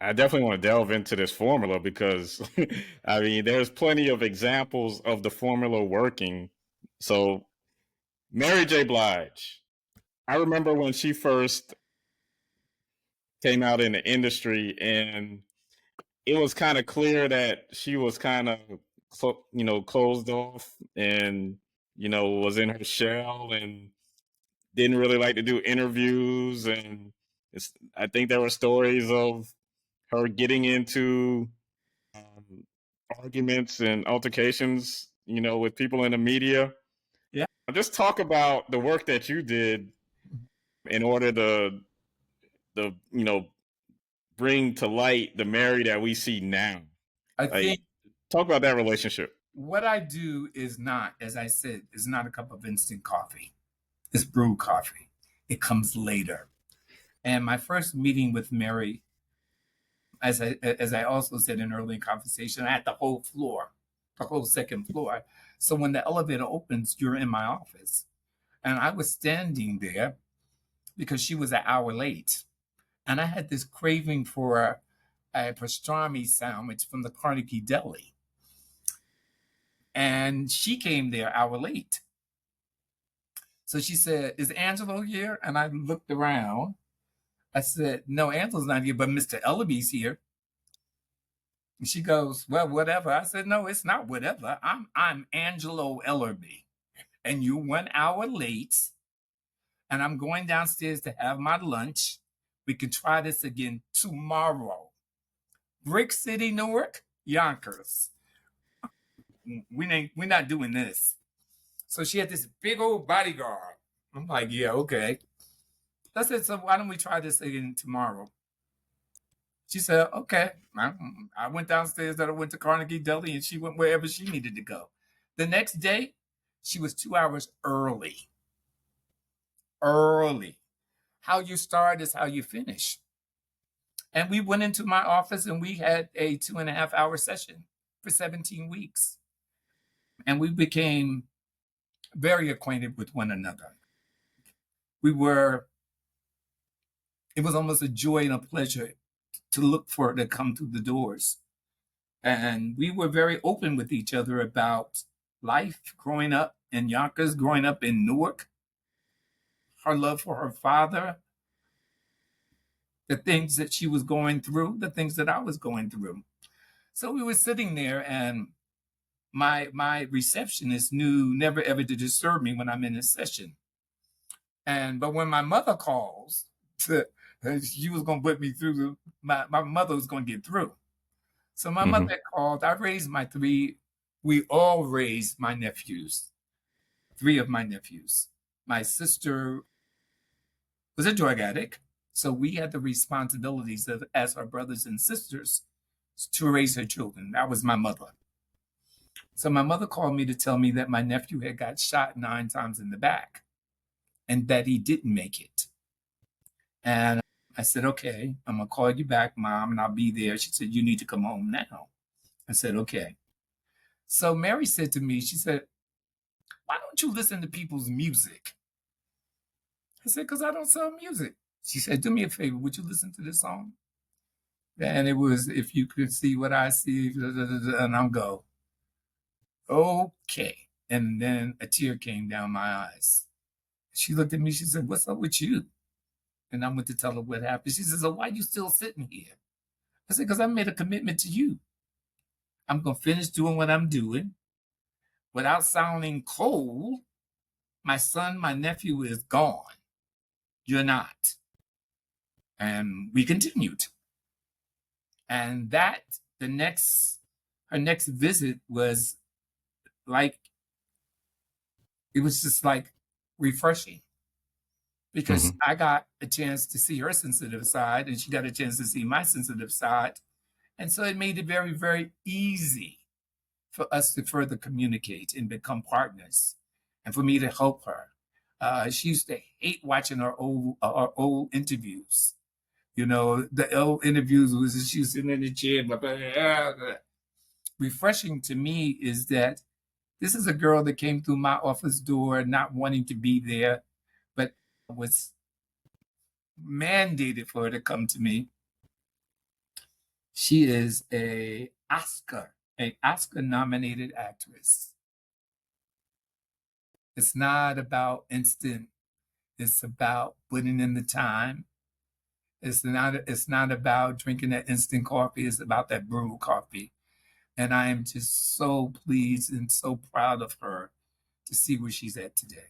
I definitely want to delve into this formula because I mean, there's plenty of examples of the formula working. So, Mary J. Blige, I remember when she first came out in the industry, and it was kind of clear that she was kind of, closed off and, was in her shell and didn't really like to do interviews. And I think there were stories of her getting into um, arguments and altercations, with people in the media. Yeah. Just talk about the work that you did in order to bring to light the Mary that we see now. I Like, think talk about that relationship. what I do is not, as I said, is not a cup of instant coffee. It's brewed coffee. It comes later. And my first meeting with Mary, as I also said in early conversation, I had the whole floor, the whole second floor. So when the elevator opens, you're in my office. And I was standing there because she was an hour late. And I had this craving for a pastrami sandwich from the Carnegie Deli. And she came there an hour late. So she said, "Is Angelo here?" And I looked around. I said, "No, Angelo's not here, but Mr. Ellerbee's here." And she goes, "Well, whatever." I said, "No, it's not whatever. I'm Angelo Ellerbee. And you're 1 hour late. And I'm going downstairs to have my lunch. We can try this again tomorrow. Brick City, Newark, Yonkers. We're not doing this." So she had this big old bodyguard. I'm like, "Yeah, okay." I said, "So why don't we try this again tomorrow?" She said, "Okay." I went downstairs, that I went to Carnegie Deli, and she went wherever she needed to go. The next day, she was 2 hours early. Early. How you start is how you finish. And we went into my office and we had a 2.5 hour session for 17 weeks. And we became very acquainted with one another. We were, it was almost a joy and a pleasure to look for her to come through the doors. And we were very open with each other about life, growing up in Yonkers, growing up in Newark, her love for her father, the things that she was going through, the things that I was going through. So we were sitting there, and my receptionist knew never ever to disturb me when I'm in a session. But when my mother calls, she was going to put me through. My mother was going to get through. So my Hmm. mother called. I raised my three. We all raised my nephews. Three of my nephews. My sister was a drug addict, so we had the responsibilities of, as our brothers and sisters, to raise her children. That was my mother. So my mother called me to tell me that my nephew had got shot 9 times in the back and that he didn't make it. And I said, "Okay, I'm going to call you back, Mom, and I'll be there." She said, "You need to come home now." I said, "Okay." So Mary said to me, she said, "Why don't you listen to people's music?" I said, "Because I don't sell music." She said, "Do me a favor, would you listen to this song?" And it was, "If You Could See What I See," and I'm go, "Okay." And then a tear came down my eyes. She looked at me, she said, "What's up with you?" And I went to tell her what happened. She said, "So why are you still sitting here?" I said, "Because I made a commitment to you. I'm going to finish doing what I'm doing without sounding cold. My son, my nephew is gone. You're not." And we continued. And that, her next visit was like, it was just like refreshing because Hmm. I got a chance to see her sensitive side and she got a chance to see my sensitive side. And so it made it very, very easy for us to further communicate and become partners and for me to help her. She used to hate watching our old interviews. You know, the old interviews was she was sitting in the chair, blah, blah, blah, blah. Refreshing to me is that this is a girl that came through my office door not wanting to be there, but was mandated for her to come to me. She is an Oscar nominated actress. It's not about instant. It's about putting in the time. It's not about drinking that instant coffee. It's about that brewed coffee. And I am just so pleased and so proud of her to see where she's at today.